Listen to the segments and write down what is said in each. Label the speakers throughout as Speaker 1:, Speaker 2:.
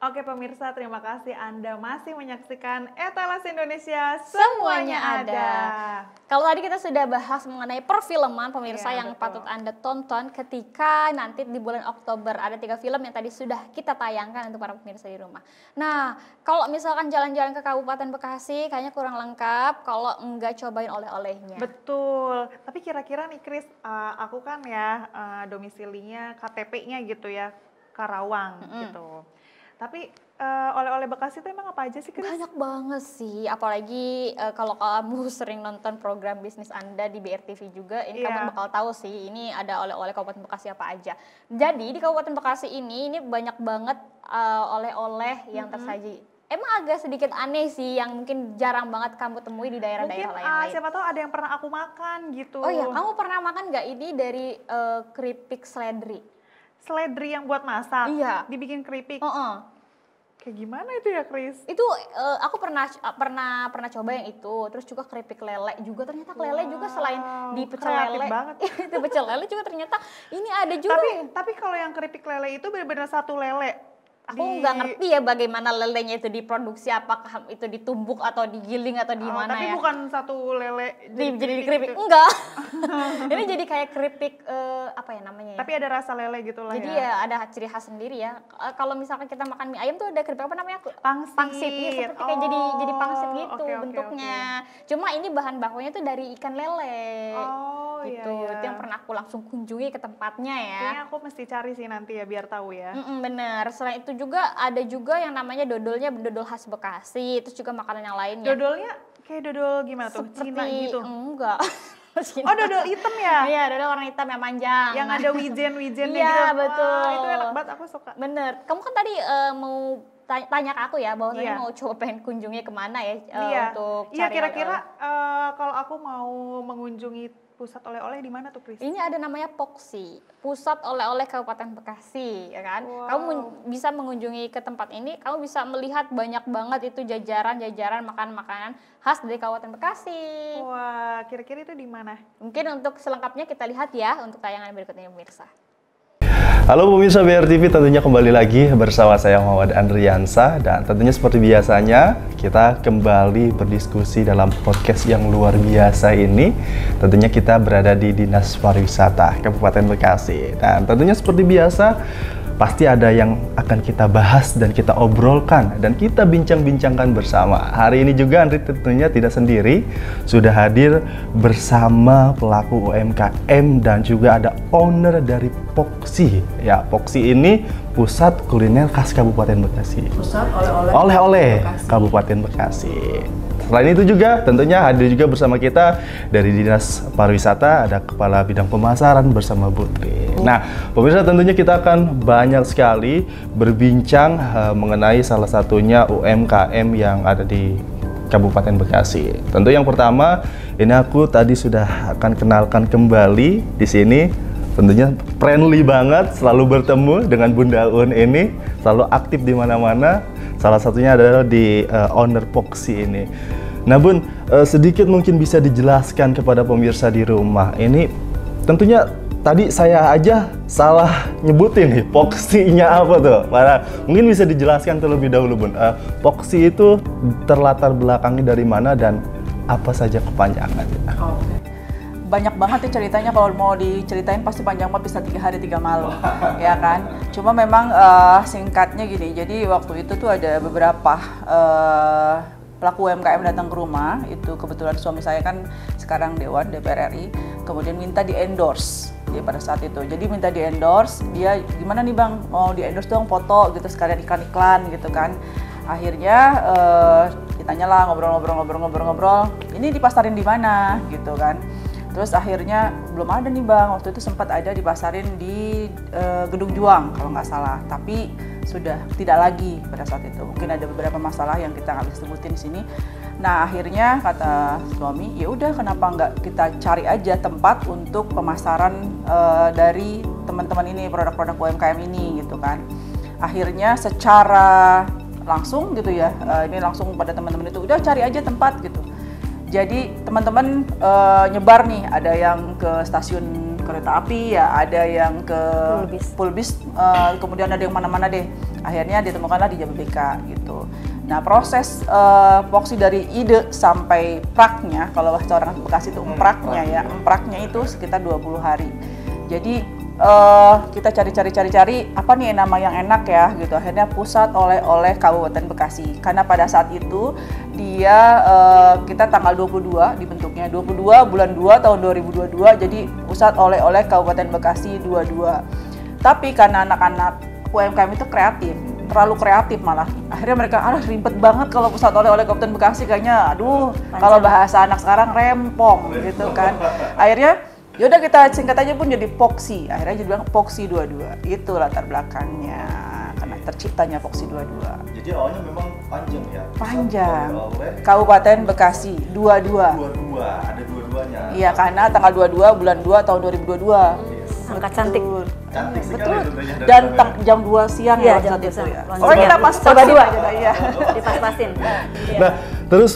Speaker 1: Oke pemirsa, terima kasih Anda masih menyaksikan Etalas Indonesia Semuanya Ada.
Speaker 2: Kalau tadi kita sudah bahas mengenai perfilman pemirsa yang
Speaker 1: betul.
Speaker 2: patut Anda tonton ketika nanti di bulan Oktober. Ada 3 film yang tadi sudah kita tayangkan untuk para pemirsa di rumah. Nah, kalau misalkan jalan-jalan ke Kabupaten Bekasi kayaknya kurang lengkap kalau enggak cobain oleh-olehnya.
Speaker 1: Betul, tapi kira-kira nih Kris, aku kan ya domisilinya KTP-nya gitu ya, Karawang gitu. Tapi oleh-oleh Bekasi itu emang apa aja sih Kris?
Speaker 2: Banyak banget sih, apalagi kalau kamu sering nonton program bisnis Anda di BRTV juga, ini kamu bakal tahu sih ini ada oleh-oleh Kabupaten Bekasi apa aja. Jadi di Kabupaten Bekasi ini banyak banget oleh-oleh yang tersaji. Emang agak sedikit aneh sih, yang mungkin jarang banget kamu temui di daerah-daerah lain.
Speaker 1: Mungkin siapa tahu ada yang pernah aku makan gitu.
Speaker 2: Oh iya, kamu pernah makan nggak ini dari keripik seledri?
Speaker 1: Seledri yang buat masak?
Speaker 2: Iya.
Speaker 1: Dibikin keripik? Kayak gimana itu ya Kris?
Speaker 2: Itu aku pernah coba yang itu, terus juga keripik lele juga, ternyata lele juga selain di pecel lele, itu pecel lele juga ternyata ini ada juga.
Speaker 1: Tapi kalau yang keripik lele itu benar-benar satu lele.
Speaker 2: Aku nggak ngerti ya bagaimana lelenya itu diproduksi, apakah itu ditumbuk atau digiling atau di mana
Speaker 1: ya. Tapi bukan satu lele
Speaker 2: jadi keripik, enggak. Ini jadi kayak keripik apa ya namanya ya?
Speaker 1: Tapi ada rasa lele gitu lah.
Speaker 2: Jadi ya ada ciri khas sendiri ya. Kalau misalkan kita makan mie ayam tuh ada keripik apa namanya? Pangsit. Ya, seperti kayak jadi pangsit gitu bentuknya. Cuma ini bahan bakunya tuh dari ikan lele. Gitu. Itu yang pernah aku langsung kunjungi ke tempatnya ya.
Speaker 1: Kayaknya aku mesti cari sih nanti ya biar tahu ya.
Speaker 2: Bener. Selain itu juga ada juga yang namanya dodolnya, dodol khas Bekasi. Terus juga makanan yang lainnya.
Speaker 1: Dodolnya kayak dodol gimana tuh?
Speaker 2: Seperti,
Speaker 1: Cina gitu?
Speaker 2: Enggak.
Speaker 1: Oh dodol hitam ya?
Speaker 2: Iya, dodol warna hitam yang panjang.
Speaker 1: Yang ada wijen-wijennya
Speaker 2: gitu. Iya
Speaker 1: Wah,
Speaker 2: betul.
Speaker 1: itu enak banget, aku suka.
Speaker 2: Bener. Kamu kan tadi mau tanya ke aku ya, bahwa tadi mau coba pengen kunjungi kemana ya untuk cari
Speaker 1: kira-kira kalau aku mau mengunjungi pusat oleh-oleh di mana tuh Kris?
Speaker 2: Ini ada namanya POKSI, Pusat Oleh-oleh Kabupaten Bekasi, ya kan?
Speaker 1: Wow.
Speaker 2: Kamu bisa mengunjungi ke tempat ini, kamu bisa melihat banyak banget itu jajaran-jajaran makanan-makanan khas dari Kabupaten Bekasi.
Speaker 1: Wah, kira-kira itu di mana?
Speaker 2: Mungkin untuk selengkapnya kita lihat ya untuk tayangan berikutnya pemirsa.
Speaker 3: Halo pemirsa BRTV, tentunya kembali lagi bersama saya Muhammad Andriansa, dan tentunya seperti biasanya kita kembali berdiskusi dalam podcast yang luar biasa ini. Tentunya kita berada di Dinas Pariwisata Kabupaten Bekasi, dan tentunya seperti biasa pasti ada yang akan kita bahas dan kita obrolkan dan kita bincang-bincangkan bersama. Hari ini juga Andri tentunya tidak sendiri, sudah hadir bersama pelaku UMKM dan juga ada owner dari POKSI. Ya, POKSI ini Pusat Kuliner Khas Kabupaten Bekasi.
Speaker 4: Pusat
Speaker 3: Oleh-oleh Kabupaten Bekasi. Selain itu juga tentunya hadir juga bersama kita dari Dinas Pariwisata, ada Kepala Bidang Pemasaran bersama Bu Tri. Nah, pemirsa tentunya kita akan banyak sekali berbincang mengenai salah satunya UMKM yang ada di Kabupaten Bekasi. Tentu yang pertama, ini aku tadi sudah akan kenalkan kembali di sini. Tentunya friendly banget, selalu bertemu dengan Bunda Un ini, selalu aktif di mana-mana. Salah satunya adalah di owner POKSI ini. Nah Bun, sedikit mungkin bisa dijelaskan kepada pemirsa di rumah. Ini tentunya tadi saya aja salah nyebutin nih, POKSI-nya apa tuh? Mungkin bisa dijelaskan terlebih dahulu Bun. POKSI itu terlatar belakangnya dari mana dan apa saja kepanjangannya?
Speaker 4: Banyak banget nih ceritanya, kalau mau diceritain pasti panjang banget, bisa 3 hari 3 malam, ya kan. Cuma memang singkatnya gini, jadi waktu itu tuh ada beberapa pelaku UMKM datang ke rumah, itu kebetulan suami saya kan sekarang Dewan DPR RI, kemudian minta di-endorse dia pada saat itu. Jadi minta di-endorse, dia gimana nih Bang, mau di-endorse dong foto gitu, sekalian iklan-iklan gitu kan. Akhirnya ditanya lah, ngobrol-ngobrol, ini dipasarin di mana gitu kan. Terus akhirnya belum ada nih Bang, waktu itu sempat ada dipasarin di Gedung Juang kalau nggak salah, tapi sudah tidak lagi pada saat itu. Mungkin ada beberapa masalah yang kita nggak bisa sebutin di sini. Nah akhirnya kata suami, ya udah kenapa nggak kita cari aja tempat untuk pemasaran dari teman-teman ini, produk-produk UMKM ini gitu kan. Akhirnya secara langsung gitu ya, ini langsung pada teman-teman itu, udah cari aja tempat gitu. Jadi teman-teman nyebar nih, ada yang ke stasiun kereta api, ya ada yang ke Pulbis, kemudian ada yang mana-mana deh. Akhirnya ditemukanlah di Jababeka gitu. Nah, proses epoksi dari ide sampai praknya, kalau bahasa orang Bekasi itu empraknya itu sekitar 20 hari. Jadi kita cari apa nih nama yang enak ya gitu. Akhirnya Pusat Oleh-oleh Kabupaten Bekasi. Karena pada saat itu dia kita tanggal 22 dibentuknya, 22 bulan 2 tahun 2022, jadi Pusat Oleh-oleh Kabupaten Bekasi 22. Tapi karena anak-anak UMKM itu kreatif, terlalu kreatif malah. Akhirnya mereka ribet banget kalau Pusat Oleh-oleh Kabupaten Bekasi, kayaknya aduh kalau bahasa anak sekarang rempong gitu kan. Akhirnya yaudah kita singkat aja pun jadi POKSI. Akhirnya jadi bilang POKSI 22. Itu latar belakangnya karena terciptanya POKSI 22.
Speaker 3: Jadi awalnya memang panjang ya?
Speaker 4: Panjang. Kabupaten Bekasi 22.
Speaker 3: 22, ada dua-duanya.
Speaker 4: Iya, karena tanggal 22 bulan 2 tahun 2022.
Speaker 2: Angka cantik.
Speaker 3: Cantik sekali.
Speaker 4: Betul.
Speaker 3: tentunya dari
Speaker 4: Dan
Speaker 3: namanya.
Speaker 4: jam 2 siang
Speaker 2: Iya,
Speaker 4: ya
Speaker 2: jam
Speaker 4: saat
Speaker 2: 2
Speaker 4: itu
Speaker 2: siang.
Speaker 4: ya.
Speaker 2: Langsung.
Speaker 4: Oh, kita pas
Speaker 2: Coba dua.
Speaker 4: Iya.
Speaker 2: Dipas-pasin.
Speaker 3: Nah, terus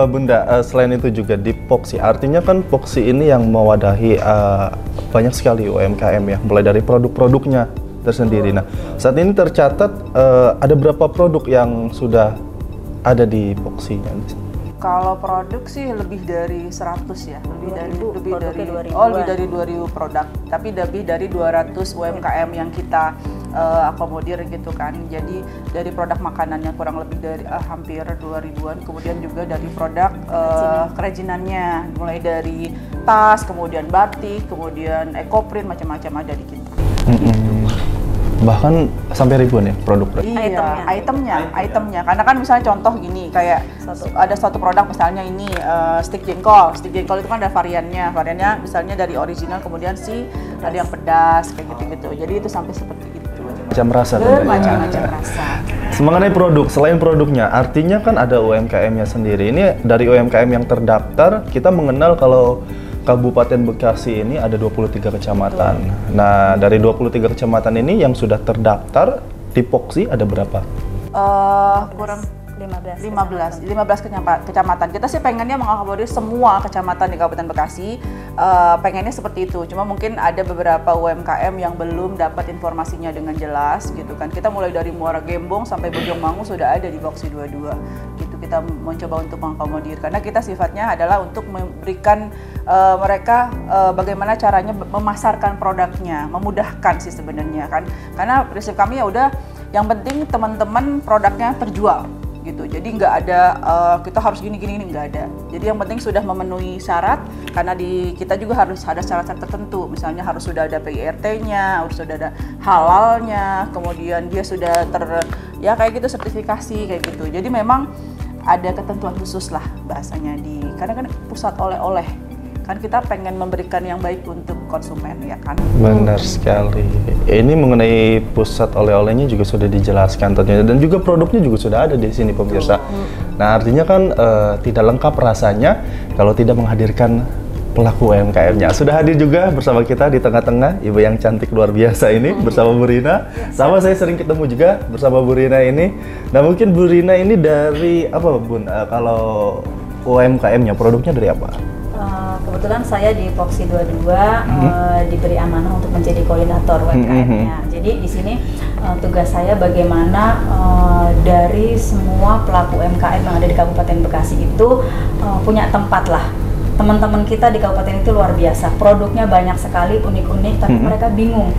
Speaker 3: Bunda, selain itu juga di POKSI, artinya kan POKSI ini yang mewadahi banyak sekali UMKM ya, mulai dari produk-produknya tersendiri. Nah, saat ini tercatat ada berapa produk yang sudah ada di POKSI-nya?
Speaker 4: Kalau produk sih lebih dari 100 ya, lebih dari 2000 produk, tapi lebih dari 200 UMKM yang kita akomodir gitu kan. Jadi dari produk makanannya kurang lebih dari hampir 2000-an, kemudian juga dari produk kerajinannya, mulai dari tas, kemudian batik, kemudian ekoprint, macam-macam ada di kita.
Speaker 3: Bahkan sampai ribuan ya produk.
Speaker 4: Iya, itemnya. Karena kan misalnya contoh gini, kayak ada suatu produk misalnya ini stik jengkol. Stik jengkol itu kan ada variannya misalnya dari original, kemudian ada yang pedas kayak gitu-gitu. Jadi itu sampai seperti itu.
Speaker 3: Macam rasa.
Speaker 4: Bermacam-macam rasa.
Speaker 3: Mengenai produk, selain produknya, artinya kan ada UMKM-nya sendiri. Ini dari UMKM yang terdaftar, kita mengenal kalau Kabupaten Bekasi ini ada 23 kecamatan. Betul. Nah, dari 23 kecamatan ini yang sudah terdaftar di POKSI ada berapa?
Speaker 4: Kurang 15 kecamatan. Kita sih pengennya mengakomodir semua kecamatan di Kabupaten Bekasi. Pengennya seperti itu. Cuma mungkin ada beberapa UMKM yang belum dapat informasinya dengan jelas gitu kan. Kita mulai dari Muara Gembong sampai Bojongmangu sudah ada di POKSI 22. Gitu kita mencoba untuk mengakomodir karena kita sifatnya adalah untuk memberikan mereka bagaimana caranya memasarkan produknya, memudahkan sih sebenarnya kan. Karena prinsip kami ya udah yang penting teman-teman produknya terjual gitu. Jadi nggak ada kita harus gini nggak ada. Jadi yang penting sudah memenuhi syarat karena di kita juga harus ada syarat-syarat tertentu. Misalnya harus sudah ada PIRT-nya, harus sudah ada halalnya, kemudian dia sudah kayak gitu sertifikasi kayak gitu. Jadi memang ada ketentuan khusus lah bahasanya karena kan pusat oleh-oleh. Kan kita pengen memberikan yang baik untuk konsumen ya kan.
Speaker 3: Benar sekali. Ini mengenai pusat oleh-olehnya juga sudah dijelaskan tentunya dan juga produknya juga sudah ada di sini pemirsa. Nah, artinya kan tidak lengkap rasanya kalau tidak menghadirkan pelaku UMKM-nya. Sudah hadir juga bersama kita di tengah-tengah ibu yang cantik luar biasa ini bersama Bu Rina. Sama saya sering ketemu juga bersama Bu Rina ini. Nah, mungkin Bu Rina ini dari apa, Bun? Kalau UMKM-nya produknya dari apa?
Speaker 5: Kebetulan saya di POKSI 22 diberi amanah untuk menjadi koordinator UMKM-nya. Jadi di sini tugas saya bagaimana dari semua pelaku UMKM yang ada di Kabupaten Bekasi itu punya tempat lah. Teman-teman kita di kabupaten itu luar biasa, produknya banyak sekali, unik-unik, tapi mereka bingung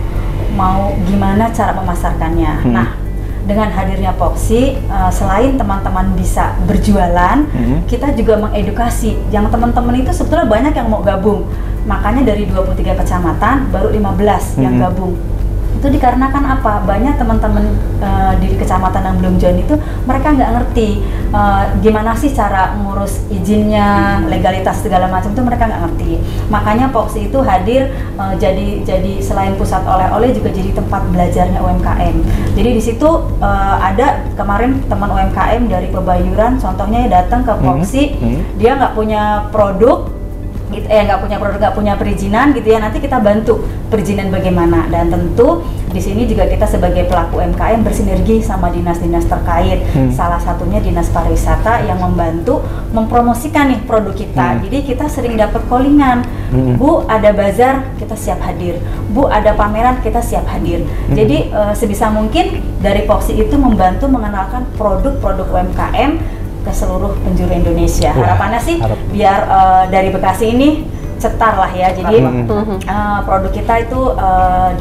Speaker 5: mau gimana cara memasarkannya. Nah, dengan hadirnya POKSI, selain teman-teman bisa berjualan, kita juga mengedukasi. Yang teman-teman itu sebetulnya banyak yang mau gabung. Makanya dari 23 kecamatan, baru 15 yang gabung. Itu dikarenakan apa? Banyak teman-teman di kecamatan yang belum join itu, mereka nggak ngerti gimana sih cara ngurus izinnya, legalitas segala macam itu mereka nggak ngerti. Makanya POKSI itu hadir jadi selain pusat oleh-oleh juga jadi tempat belajarnya UMKM. Jadi di situ ada kemarin teman UMKM dari Pebayuran, contohnya datang ke POKSI, dia nggak punya produk, gitu, nggak punya produk, nggak punya perizinan gitu ya, nanti kita bantu perizinan bagaimana. Dan tentu di sini juga kita sebagai pelaku UMKM bersinergi sama dinas-dinas terkait. Salah satunya Dinas Pariwisata yang membantu mempromosikan nih produk kita. Jadi kita sering dapat callingan, Bu ada bazar, kita siap hadir. Bu ada pameran, kita siap hadir. Jadi sebisa mungkin dari Poxi itu membantu mengenalkan produk-produk UMKM ke seluruh penjuru Indonesia. Harapannya sih biar dari Bekasi ini cetar lah ya. Jadi produk kita itu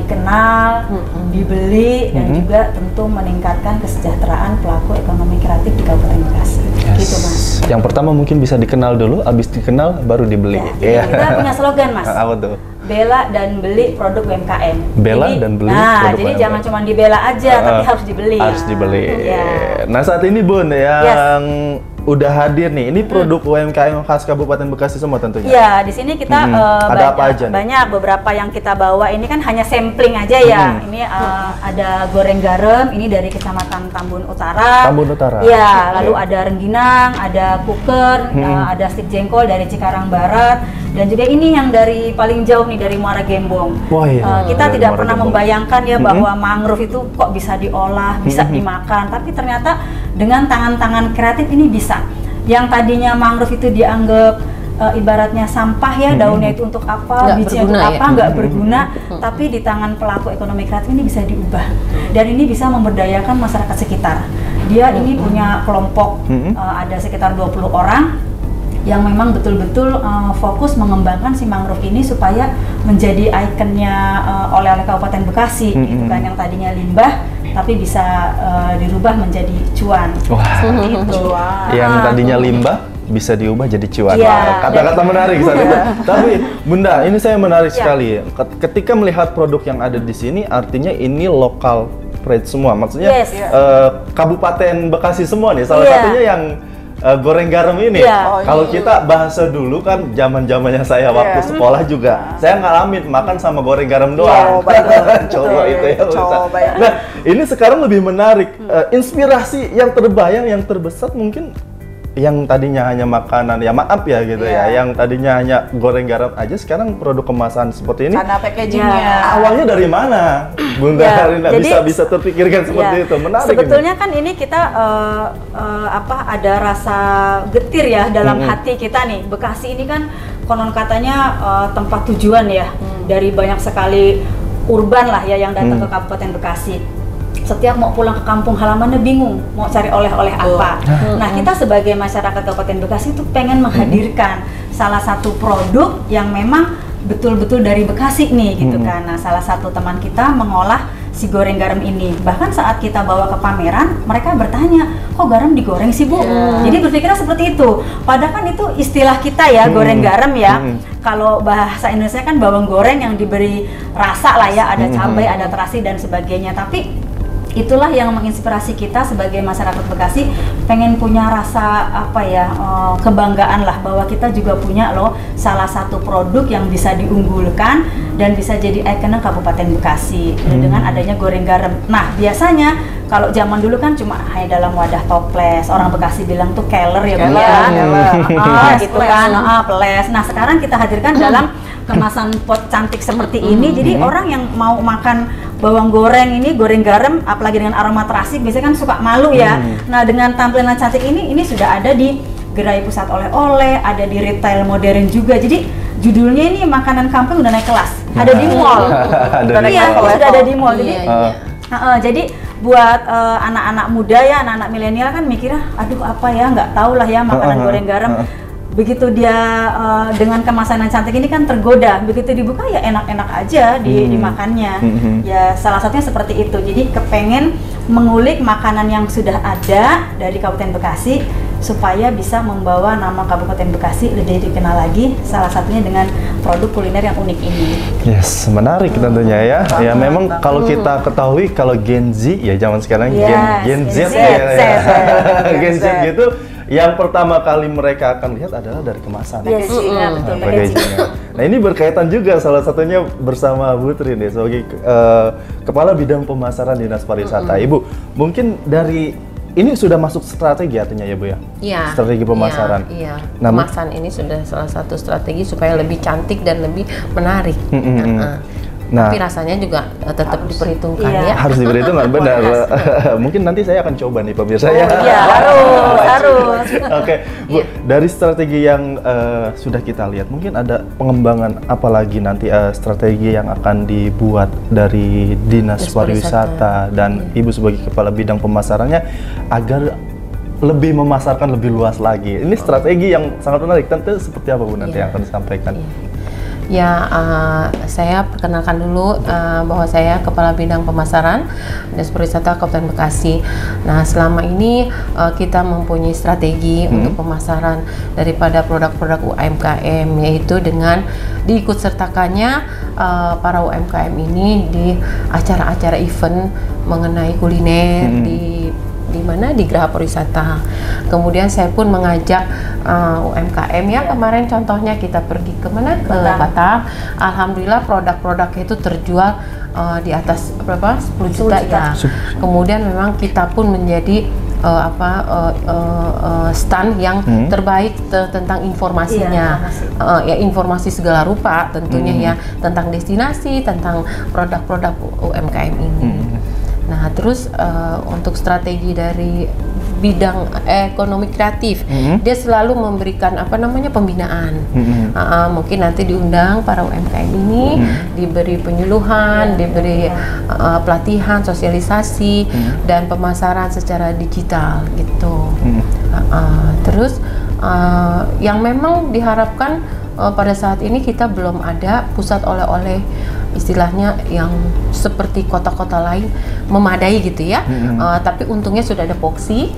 Speaker 5: dikenal, dibeli, dan juga tentu meningkatkan kesejahteraan pelaku ekonomi kreatif di Kabupaten Bekasi. Gitu Mas.
Speaker 3: Yang pertama mungkin bisa dikenal dulu, habis dikenal baru dibeli.
Speaker 5: Ya, kita punya slogan Mas.
Speaker 3: Apa tuh?
Speaker 5: Bela dan beli produk UMKM.
Speaker 3: Bela
Speaker 5: jadi,
Speaker 3: dan beli
Speaker 5: jadi
Speaker 3: produk
Speaker 5: jangan cuma dibela aja, tapi harus dibeli.
Speaker 3: Harus dibeli.
Speaker 5: Ya.
Speaker 3: Nah saat ini Bun yang udah hadir nih, ini produk UMKM khas Kabupaten Bekasi semua tentunya.
Speaker 5: Ya, di sini kita
Speaker 3: ada apa aja nih?
Speaker 5: banyak beberapa yang kita bawa. Ini kan hanya sampling aja ya. Ini ada goreng garam, ini dari Kecamatan Tambun Utara.
Speaker 3: Tambun Utara.
Speaker 5: Ya, lalu ada rengginang, ada kuker, ada stik jengkol dari Cikarang Barat, dan juga ini yang dari paling jauh nih dari Muara Gembong.
Speaker 3: Wah, iya.
Speaker 5: Kita
Speaker 3: Dari
Speaker 5: tidak
Speaker 3: Muara
Speaker 5: pernah
Speaker 3: Gembong.
Speaker 5: membayangkan ya bahwa mangrove itu kok bisa diolah, bisa dimakan, tapi ternyata dengan tangan-tangan kreatif ini bisa. Yang tadinya mangrove itu dianggap ibaratnya sampah ya, daunnya itu untuk apa,
Speaker 6: Nggak
Speaker 5: bijinya untuk
Speaker 6: berguna
Speaker 5: apa, nggak berguna, tapi di tangan pelaku ekonomi kreatif ini bisa diubah, dan ini bisa memberdayakan masyarakat sekitar. Dia ini punya kelompok ada sekitar 20 orang yang memang betul-betul fokus mengembangkan si mangrove ini supaya menjadi ikonnya oleh-oleh Kabupaten Bekasi, gitu kan, yang tadinya limbah tapi bisa dirubah menjadi cuan.
Speaker 3: Wah,
Speaker 5: Seperti itu.
Speaker 3: yang tadinya limbah bisa diubah jadi cuan.
Speaker 5: Iya.
Speaker 3: Wah, kata-kata menarik saat itu. Tapi Bunda, ini saya menarik sekali. Ketika melihat produk yang ada di sini, artinya ini lokal pride semua. Maksudnya Kabupaten Bekasi semua nih. Salah satunya yang goreng garam ini. Kalau kita bahasa dulu kan zaman-zamannya saya waktu sekolah juga, saya ngalamin makan sama goreng garam doang. Coba itu ya. Nah, ini sekarang lebih menarik. Inspirasi yang terbayang, yang terbesar mungkin yang tadinya hanya makanan, ya maaf ya gitu ya, yang tadinya hanya goreng garam aja, sekarang produk kemasan seperti ini.
Speaker 4: Karena packagingnya.
Speaker 3: Awalnya dari mana, Bunda Harina bisa terpikirkan seperti itu? Menarik.
Speaker 5: Sebetulnya kan ini kita ada rasa getir ya dalam hati kita nih. Bekasi ini kan konon katanya tempat tujuan ya dari banyak sekali urban lah ya yang datang ke Kabupaten Bekasi. Setiap mau pulang ke kampung halamannya bingung mau cari oleh-oleh apa. Nah, kita sebagai masyarakat Kabupaten Bekasi itu pengen menghadirkan salah satu produk yang memang betul-betul dari Bekasi nih gitu kan. Nah, salah satu teman kita mengolah si goreng garam ini. Bahkan saat kita bawa ke pameran, mereka bertanya, kok garam digoreng sih Bu? Jadi berpikirnya seperti itu. Padahal kan itu istilah kita ya, goreng garam ya. Kalau bahasa Indonesia kan bawang goreng yang diberi rasa lah ya, ada cabai, ada terasi dan sebagainya. Tapi itulah yang menginspirasi kita sebagai masyarakat Bekasi, pengen punya rasa kebanggaan lah bahwa kita juga punya loh salah satu produk yang bisa diunggulkan dan bisa jadi ikon Kabupaten Bekasi dengan adanya goreng garam. Nah, biasanya kalau zaman dulu kan cuma hanya dalam wadah toples, orang Bekasi bilang tuh keler ya Bu ya, gitu kan, peles. Nah, sekarang kita hadirkan dalam kemasan pot cantik seperti ini, jadi orang yang mau makan bawang goreng ini, goreng garam, apalagi dengan aroma terasi, biasanya kan suka malu ya. Nah, dengan tampilan cantik ini sudah ada di gerai pusat oleh-oleh, ada di retail modern juga. Jadi judulnya ini makanan kampung udah naik kelas, ada di mall. Iya, sudah ada di mall. Jadi, jadi buat anak-anak muda ya, anak-anak milenial kan mikirnya, aduh apa ya, nggak tahu lah ya makanan goreng garam. Begitu dia dengan kemasan yang cantik ini kan tergoda, begitu dibuka ya enak-enak aja dimakannya. Ya salah satunya seperti itu. Jadi kepengen mengulik makanan yang sudah ada dari Kabupaten Bekasi supaya bisa membawa nama Kabupaten Bekasi lebih dikenal lagi, salah satunya dengan produk kuliner yang unik ini.
Speaker 3: Yes, menarik tentunya ya. Ya memang kalau kita ketahui kalau Gen Z ya zaman sekarang Gen Z Gen Z gitu, yang pertama kali mereka akan lihat adalah dari kemasan. Packagingnya. Nah, ini berkaitan juga salah satunya bersama Bu Tri nih sebagai Kepala Bidang Pemasaran Dinas Pariwisata. Ibu, mungkin dari ini sudah masuk strategi artinya ya Bu ya?
Speaker 6: Iya.
Speaker 3: Strategi pemasaran.
Speaker 6: Iya.
Speaker 3: Nah,
Speaker 6: Pemasaran ini sudah salah satu strategi supaya lebih cantik dan lebih menarik.
Speaker 3: Nah,
Speaker 6: Tapi rasanya juga tetap diperhitungkan
Speaker 5: Iya.
Speaker 6: ya.
Speaker 3: harus diperhitungkan benar. Mungkin nanti saya akan coba nih pemirsa ya.
Speaker 5: Iya, harus.
Speaker 3: Oke, Bu, dari strategi yang sudah kita lihat, mungkin ada pengembangan apalagi nanti strategi yang akan dibuat dari Dinas
Speaker 6: Dinas
Speaker 3: Pariwisata dan Ibu sebagai kepala bidang pemasarannya agar lebih memasarkan lebih luas lagi. Ini strategi yang sangat menarik. Tentu seperti apa Bu nanti yang akan disampaikan?
Speaker 6: Ya, saya perkenalkan dulu bahwa saya Kepala Bidang Pemasaran Dinas Pariwisata Kabupaten Bekasi. Nah, selama ini kita mempunyai strategi untuk pemasaran daripada produk-produk UMKM, yaitu dengan diikutsertakannya para UMKM ini di acara-acara event mengenai kuliner di mana di Geraha Pariwisata. Kemudian saya pun mengajak UMKM ya, kemarin contohnya kita pergi ke mana, ke Batam. Alhamdulillah produk-produknya itu terjual di atas berapa, 10 juta ya. Kemudian memang kita pun menjadi stand yang terbaik tentang informasinya. Ya, informasi segala rupa tentunya ya, tentang destinasi, tentang produk-produk UMKM ini. Nah, terus untuk strategi dari bidang ekonomi kreatif, dia selalu memberikan pembinaan. Mungkin nanti diundang para UMKM ini, diberi penyuluhan, diberi pelatihan, sosialisasi, dan pemasaran secara digital gitu. Terus yang memang diharapkan pada saat ini kita belum ada pusat oleh-oleh istilahnya yang seperti kota-kota lain memadai gitu ya. Tapi untungnya sudah ada Poksi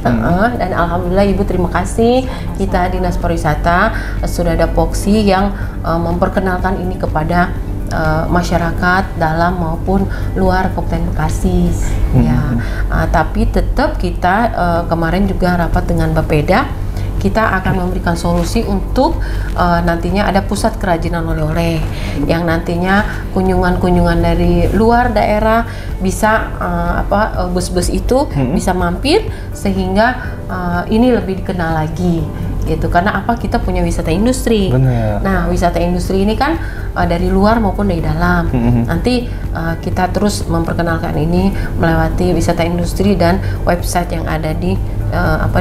Speaker 6: dan alhamdulillah Ibu terima kasih, kita Dinas Pariwisata sudah ada Poksi yang memperkenalkan ini kepada masyarakat dalam maupun luar Kabupaten Bekasi ya. Tapi tetap kita kemarin juga rapat dengan Bapeda, kita akan memberikan solusi untuk nantinya ada pusat kerajinan oleh-oleh yang nantinya kunjungan-kunjungan dari luar daerah bisa bus-bus itu bisa mampir sehingga ini lebih dikenal lagi gitu. Karena kita punya wisata industri.
Speaker 3: Benar.
Speaker 6: Nah, wisata industri ini kan dari luar maupun dari dalam. Nanti kita terus memperkenalkan ini melewati wisata industri dan website yang ada di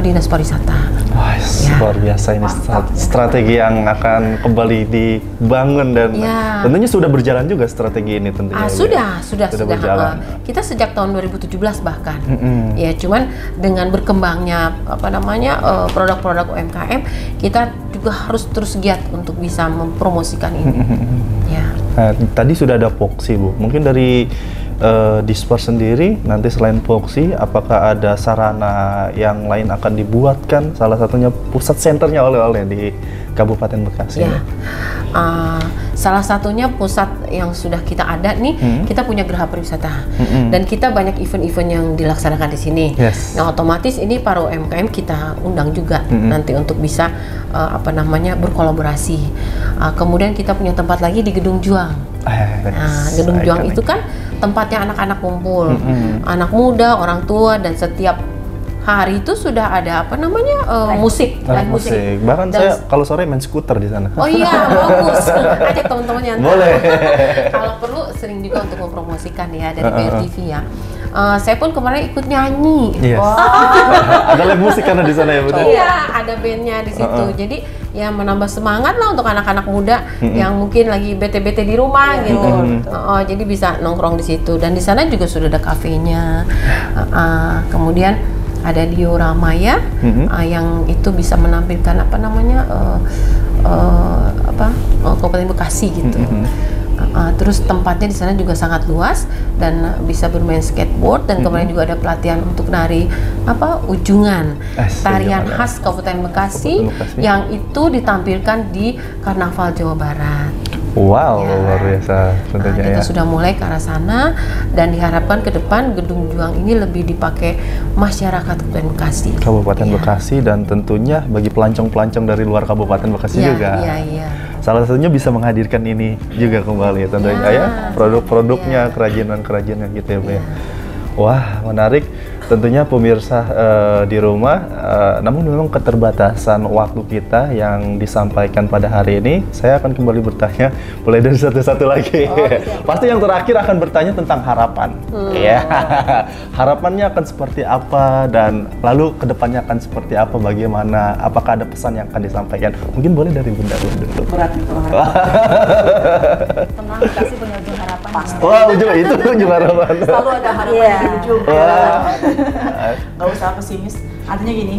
Speaker 6: Dinas Pariwisata.
Speaker 3: Wah, luar biasa ini strategi yang akan kembali dibangun dan tentunya sudah berjalan juga strategi ini tentunya.
Speaker 6: Sudah berjalan. Kita sejak tahun 2017 bahkan. Ya, cuman dengan berkembangnya produk-produk UMKM, kita juga harus terus giat untuk bisa mempromosikan ini. Ya.
Speaker 3: Nah, tadi sudah ada Poksi Bu. Mungkin dari Dispar sendiri nanti selain Poksi, apakah ada sarana yang lain akan dibuatkan? Salah satunya pusat senternya oleh-oleh di Kabupaten Bekasi.
Speaker 6: Ya. Salah satunya pusat yang sudah kita ada nih, kita punya Geraha Pariwisata dan kita banyak event-event yang dilaksanakan di sini. Nah, otomatis ini para UMKM kita undang juga nanti untuk bisa berkolaborasi. Kemudian kita punya tempat lagi di Gedung Juang. Gedung Juang itu kan tempatnya anak-anak kumpul, anak muda, orang tua, dan setiap hari itu sudah ada musik, live musik.
Speaker 3: Bahkan saya kalau sore main skuter di sana.
Speaker 6: Oh iya, bagus. Ajak teman-teman yang
Speaker 3: boleh.
Speaker 6: Kalau perlu sering juga untuk mempromosikan ya dari BRTV ya. Saya pun kemarin ikut nyanyi.
Speaker 3: Ada live musik karena di sana ya Bu?
Speaker 6: Iya, ada bandnya di situ. Jadi ya menambah semangat lah untuk anak-anak muda yang mungkin lagi bete-bete di rumah gitu. Jadi bisa nongkrong di situ dan di sana juga sudah ada kafenya. Kemudian ada diorama ya, yang itu bisa menampilkan Kabupaten Bekasi gitu. Terus tempatnya di sana juga sangat luas dan bisa bermain skateboard dan kemarin juga ada pelatihan untuk nari ujungan, tarian khas Kabupaten Bekasi yang itu ditampilkan di Karnaval Jawa Barat.
Speaker 3: Wow, luar biasa tentunya
Speaker 6: kita sudah mulai ke arah sana dan diharapkan ke depan Gedung Juang ini lebih dipakai masyarakat Kabupaten Bekasi.
Speaker 3: Kabupaten Bekasi dan tentunya bagi pelancong-pelancong dari luar Kabupaten Bekasi juga. Salah satunya bisa menghadirkan ini juga kembali tentunya ya, produk-produknya, kerajinan-kerajinan gitu ya Bu ya. Wah, menarik. tentunya pemirsa di rumah, namun memang keterbatasan waktu kita yang disampaikan pada hari ini, saya akan kembali bertanya mulai dari satu-satu lagi. Pasti yang terakhir akan bertanya tentang harapan. Ya, harapannya akan seperti apa dan lalu kedepannya akan seperti apa, bagaimana, apakah ada pesan yang akan disampaikan? Mungkin boleh dari Bunda dulu.
Speaker 4: Berat nih kalau harapan.
Speaker 5: Tenang, dikasih punya ujung harapan.
Speaker 3: Wah, ujung harapan.
Speaker 4: Selalu ada harapan di ujung. Nggak usah pesimis. Artinya gini,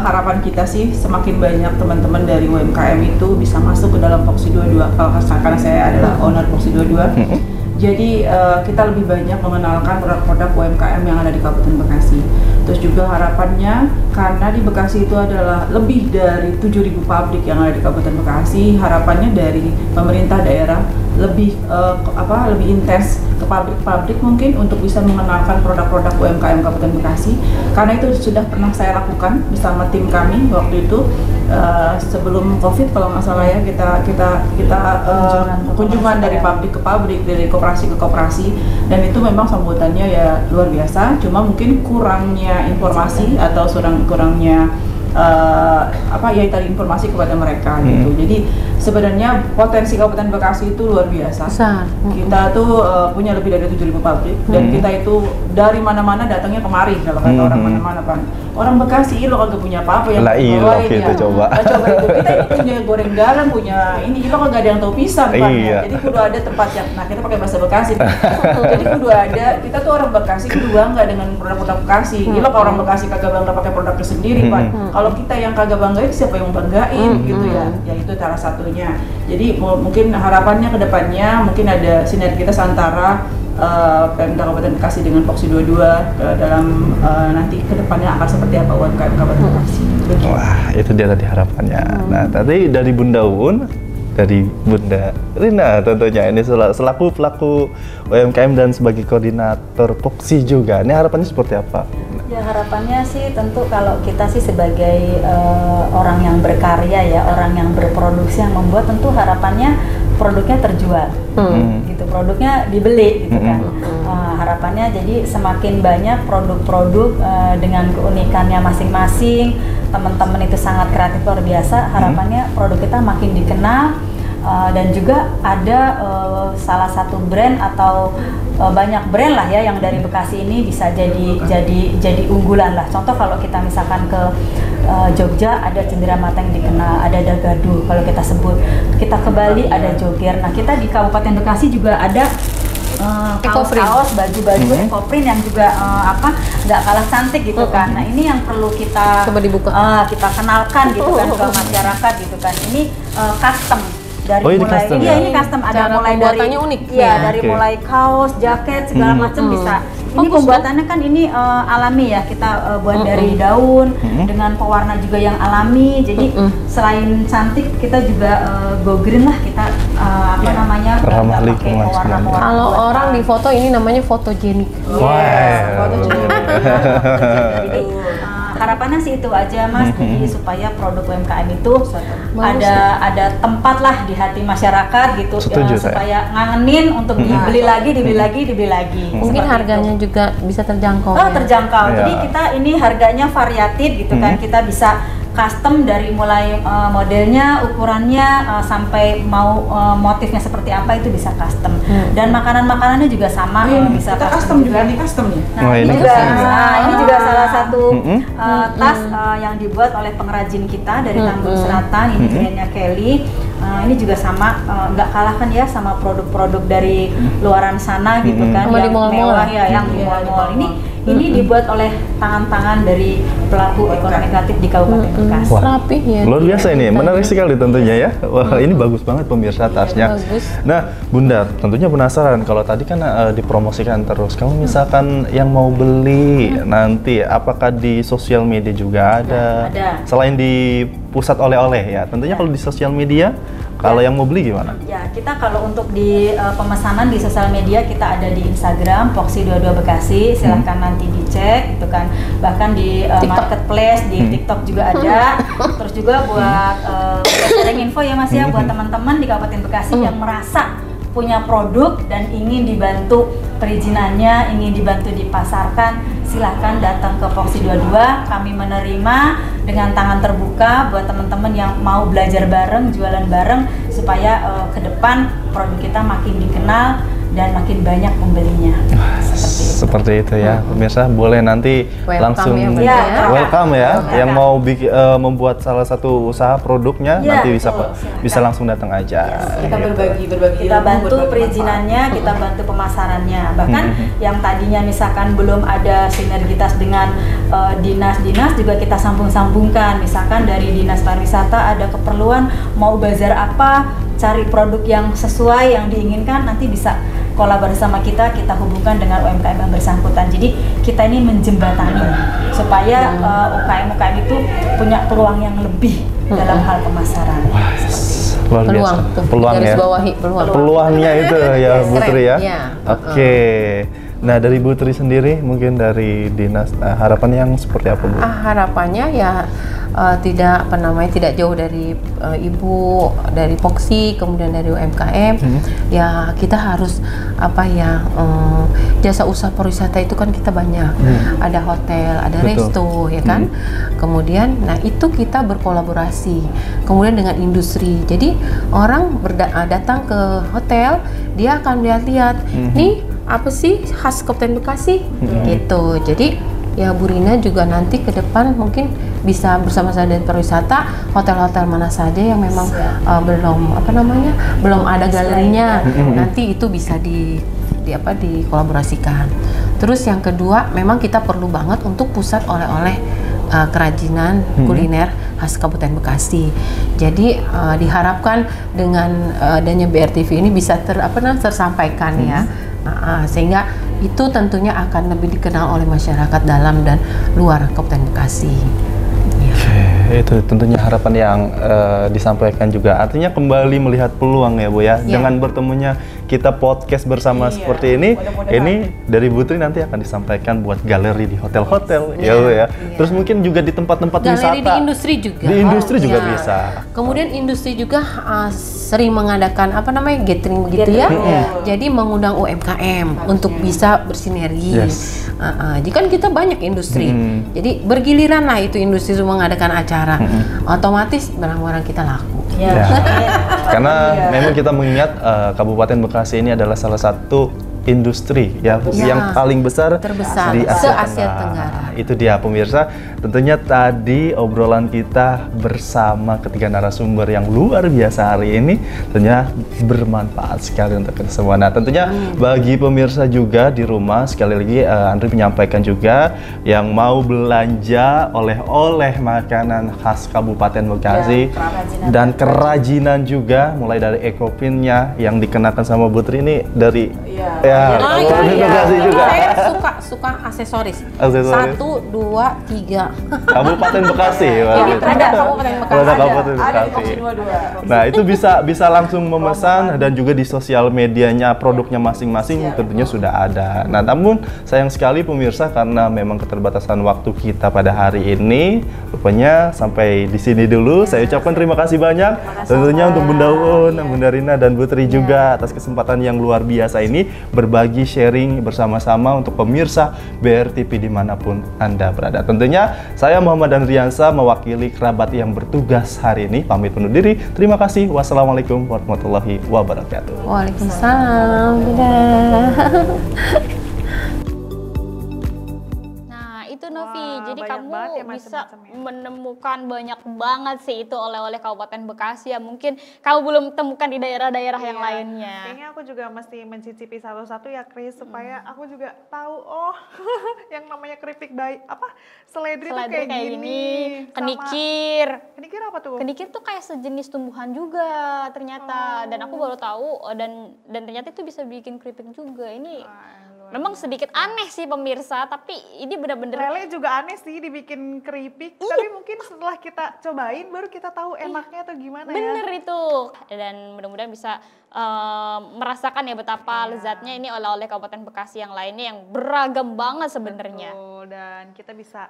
Speaker 4: harapan kita sih semakin banyak teman-teman dari UMKM itu bisa masuk ke dalam Poxy 22. Karena saya adalah owner Poxy 22. Jadi kita lebih banyak mengenalkan produk-produk UMKM yang ada di Kabupaten Bekasi. Terus juga harapannya, karena di Bekasi itu adalah lebih dari 7.000 pabrik yang ada di Kabupaten Bekasi, harapannya dari pemerintah daerah lebih lebih intens ke pabrik-pabrik mungkin untuk bisa mengenalkan produk-produk UMKM Kabupaten Bekasi. Karena itu sudah pernah saya lakukan bersama tim kami waktu itu sebelum COVID kalau nggak salah ya, kita kunjungan dari pabrik ke pabrik, dari koperasi ke koperasi, dan itu memang sambutannya ya luar biasa. Cuma mungkin kurangnya informasi atau kurangnya tadi informasi kepada mereka gitu. Jadi sebenarnya potensi Kabupaten Bekasi itu luar biasa. Kita tuh punya lebih dari 7.000 pabrik dan kita itu dari mana-mana datangnya kemari kalau kata orang mana-mana kan. Orang Bekasi lo kagak punya apa-apa yang
Speaker 3: bawain ya. Coba
Speaker 4: itu kita ini punya goreng garam, punya ini lo kagak ada yang tahu pisang kan. Jadi kudu ada tempat yang kita pakai bahasa Bekasi. Jadi kudu ada, kita tuh orang Bekasi kudu bangga dengan produk-produk Bekasi. Lo kalau orang Bekasi kagak bangga pakai produknya sendiri kan. Kalau kita yang kagak banggain, siapa yang banggain gitu ya. Ya itu salah satunya. Jadi mungkin harapannya ke depannya mungkin ada sinergitas antara Pemda Kabupaten Bekasi dengan Poxy 22 dalam nanti ke depannya akan seperti apa UMKM Kabupaten Bekasi.
Speaker 3: Wah, itu dia tadi harapannya. Nah, tadi dari Bunda Uun, dari Bunda Rina tentunya ini selaku pelaku UMKM dan sebagai koordinator Poxy juga. Ini harapannya seperti apa?
Speaker 5: Ya harapannya sih tentu kalau kita sih sebagai orang yang berkarya ya, orang yang berproduksi yang membuat, tentu harapannya produknya terjual, gitu, produknya dibeli gitu kan. Harapannya jadi semakin banyak produk-produk dengan keunikannya masing-masing, teman-teman itu sangat kreatif luar biasa. Harapannya produk kita makin dikenal. Dan juga ada salah satu brand atau banyak brand lah ya yang dari Bekasi ini bisa jadi unggulan lah. Contoh kalau kita misalkan ke Jogja ada Cenderamata yang dikenal, ada Dagadu kalau kita sebut. Kita ke Bali ada Joger. Nah kita di Kabupaten Bekasi juga ada kaos, baju-baju ekoprint yang juga nggak kalah cantik gitu kan. Nah ini yang perlu kita
Speaker 6: coba dibuka,
Speaker 5: kita kenalkan gitu kan ke masyarakat gitu kan. Ini custom. Dari mulai
Speaker 3: custom,
Speaker 5: ini custom, ada
Speaker 6: cara
Speaker 5: mulai dari
Speaker 6: unik.
Speaker 5: Dari mulai kaos, jaket segala macam bisa. Ini pembuatannya kan ini alami ya, kita buat dari daun dengan pewarna juga yang alami. Jadi selain cantik kita juga go green lah, kita namanya
Speaker 3: ramah
Speaker 5: pakai
Speaker 3: lingkungan.
Speaker 5: pewarna-pewarna.
Speaker 6: Kalau orang di foto ini namanya fotogenik.
Speaker 5: Fotogenik. Jadi harapannya sih itu aja Mas, jadi supaya produk UMKM itu ada tempat lah di hati masyarakat gitu.
Speaker 3: Setuju,
Speaker 5: supaya ngangenin untuk dibeli lagi.
Speaker 6: Mungkin harganya juga bisa terjangkau.
Speaker 5: Terjangkau.
Speaker 3: Ya.
Speaker 5: Jadi kita ini harganya variatif gitu kan. Kita bisa custom dari mulai modelnya, ukurannya, sampai mau motifnya seperti apa itu bisa custom. Dan makanan-makanannya juga sama, bisa
Speaker 4: kita custom juga nih customnya.
Speaker 5: Nah, ini juga salah satu tas yang dibuat oleh pengrajin kita dari Tambun Selatan, ini brandnya Kelly. Ini juga sama, nggak kalah kan ya sama produk-produk dari luaran sana gitu kan, yang mewah ya, yang di mall-mall. Ini dibuat oleh tangan-tangan dari pelaku ekonomi kreatif di Kabupaten Bekasi.
Speaker 6: Rapih ya.
Speaker 3: Luar biasa ini, menarik sekali tentunya ya. Wah, ini bagus banget pemirsa tasnya.
Speaker 6: Bagus.
Speaker 3: Nah, Bunda, tentunya penasaran kalau tadi kan dipromosikan terus. Kalau misalkan yang mau beli nanti, apakah di sosial media juga ada?
Speaker 5: Ada.
Speaker 3: Selain di pusat oleh-oleh ya, tentunya kalau di sosial media, kalau yang mau beli gimana?
Speaker 5: Ya, kita kalau untuk di pemesanan di sosial media kita ada di Instagram Poxy 22 Bekasi, silahkan nanti dicek gitu kan. Bahkan di marketplace, di TikTok juga ada. Terus juga buat sharing info ya Mas ya, buat teman-teman di Kabupaten Bekasi yang merasa punya produk dan ingin dibantu perizinannya, ingin dibantu dipasarkan, silahkan datang ke Voxi 22. Kami menerima dengan tangan terbuka buat teman-teman yang mau belajar bareng, jualan bareng, supaya ke depan produk kita makin dikenal dan makin banyak pembelinya.
Speaker 3: Seperti itu ya, pemirsa. Boleh nanti langsung welcome ya, yang mau membuat salah satu usaha produknya nanti bisa langsung datang aja.
Speaker 4: Kita berbagi
Speaker 5: kita bantu perizinannya, kita bantu pemasarannya. Bahkan yang tadinya misalkan belum ada sinergitas dengan dinas-dinas juga kita sambung-sambungkan. Misalkan dari dinas pariwisata ada keperluan mau bazar apa, cari produk yang sesuai yang diinginkan, nanti bisa kolaborasi sama kita hubungkan dengan UMKM yang bersangkutan. Jadi kita ini menjembatani supaya UKM-UKM itu punya peluang yang lebih dalam hal pemasaran.
Speaker 3: Luar biasa. Peluang ya. Peluangnya itu ya Bu Tri ya. Oke. Nah, dari Bu Tri sendiri mungkin dari dinas harapannya yang seperti apa Bu?
Speaker 6: Harapannya ya tidak jauh dari Ibu, dari Voxi, kemudian dari UMKM. Ya kita harus jasa usaha pariwisata itu kan kita banyak. Ada hotel, ada resto, ya kan. Kemudian, nah itu kita berkolaborasi. Kemudian dengan industri. Jadi orang datang ke hotel, dia akan lihat-lihat, nih apa sih khas Kabupaten Bekasi, gitu. Jadi ya Bu Rina juga nanti ke depan mungkin bisa bersama-sama dengan pariwisata, hotel-hotel mana saja yang memang belum ada galerinya, nanti itu bisa dikolaborasikan. Terus yang kedua, memang kita perlu banget untuk pusat oleh-oleh kerajinan kuliner khas Kabupaten Bekasi. Jadi diharapkan dengan adanya BRTV ini bisa tersampaikan ya. Sehingga itu tentunya akan lebih dikenal oleh masyarakat dalam dan luar Kabupaten Bekasi.
Speaker 3: Itu tentunya harapan yang disampaikan juga. Artinya kembali melihat peluang ya Bu ya. Dengan bertemunya kita podcast bersama seperti ini dari Bu Tri nanti akan disampaikan buat galeri di hotel-hotel ya Bu ya. Terus mungkin juga di tempat-tempat wisata.
Speaker 6: Galeri di industri juga.
Speaker 3: Di industri juga bisa.
Speaker 6: Kemudian industri juga sering mengadakan gathering begitu ya. Jadi mengundang UMKM untuk bisa bersinergi. Jadi kan kita banyak industri. Jadi bergiliran lah itu industri mengadakan acara. Otomatis barang-barang kita laku.
Speaker 3: Karena memang kita mengingat Kabupaten Bekasi ini adalah salah satu industri yang paling besar di Asia Tenggara. Itu dia pemirsa. Tentunya tadi obrolan kita bersama ketiga narasumber yang luar biasa hari ini tentunya bermanfaat sekali untuk kita semua. Nah, tentunya bagi pemirsa juga di rumah, sekali lagi Andri menyampaikan juga yang mau belanja oleh-oleh makanan khas Kabupaten Bekasi dan kerajinan juga, mulai dari ekopinnya yang dikenakan sama Bu Tri ini dari Kabupaten Bekasi juga.
Speaker 6: Saya suka aksesoris. 1, 2, 3.
Speaker 3: Kabupaten Bekasi.
Speaker 6: Ini produk Kabupaten Bekasi.
Speaker 3: Kabupaten Bekasi. Nah, itu bisa langsung memesan dan juga di sosial medianya produknya masing-masing tentunya sudah ada. Nah, namun sayang sekali pemirsa karena memang keterbatasan waktu kita pada hari ini, rupanya sampai di sini dulu. Saya ucapkan terima kasih banyak tentunya untuk Bunda Un, Bunda Rina dan Bu Tri juga atas kesempatan yang luar biasa ini berbagi sharing bersama-sama untuk pemirsa BRTV dimanapun Anda berada. Tentunya saya Muhammad Andriansa mewakili kerabat yang bertugas hari ini pamit undur diri. Terima kasih. Wassalamualaikum warahmatullahi wabarakatuh.
Speaker 6: Waalaikumsalam. Dadah.
Speaker 2: Itu Novi, jadi kamu bisa
Speaker 1: macam-macam
Speaker 2: menemukan banyak banget sih itu oleh-oleh Kabupaten Bekasi ya, mungkin kamu belum temukan di daerah-daerah yang lainnya.
Speaker 1: Kayaknya aku juga mesti mencicipi satu-satu ya Kris, supaya aku juga tahu yang namanya keripik seledri tuh kayak gini.
Speaker 2: Kenikir.
Speaker 1: Kenikir apa tuh?
Speaker 2: Kenikir tuh kayak sejenis tumbuhan juga ternyata, dan aku baru tahu dan ternyata itu bisa bikin keripik juga. Ini memang sedikit aneh sih pemirsa, tapi ini benar-benar
Speaker 1: lele juga aneh sih dibikin keripik, tapi mungkin setelah kita cobain baru kita tahu enaknya atau gimana ya.
Speaker 2: Bener itu, dan mudah-mudahan bisa merasakan ya betapa lezatnya ini oleh-oleh Kabupaten Bekasi yang lainnya yang beragam banget sebenarnya.
Speaker 1: dan kita bisa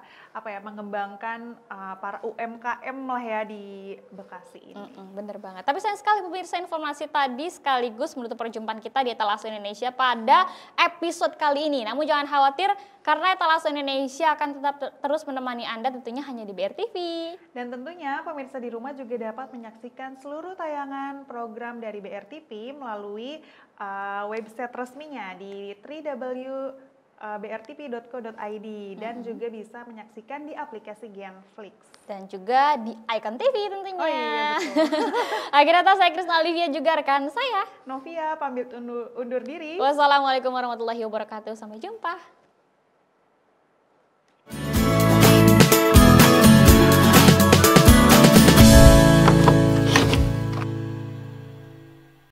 Speaker 1: mengembangkan para UMKM lah ya di Bekasi ini.
Speaker 2: Bener banget. Tapi sayang sekali pemirsa, informasi tadi sekaligus menutup perjumpaan kita di Etalase Indonesia pada episode kali ini. Namun jangan khawatir, karena Etalase Indonesia akan tetap terus menemani Anda tentunya hanya di BRTV.
Speaker 1: Dan tentunya pemirsa di rumah juga dapat menyaksikan seluruh tayangan program dari BRTV melalui website resminya di www.brtv.co.id dan juga bisa menyaksikan di aplikasi Genflix.
Speaker 2: Dan juga di Icon TV tentunya.
Speaker 1: Oh iya, betul.
Speaker 2: Akhirnya saya Krisna Olivia juga rekan saya
Speaker 1: Novia pamit undur diri.
Speaker 2: Wassalamualaikum warahmatullahi wabarakatuh. Sampai jumpa.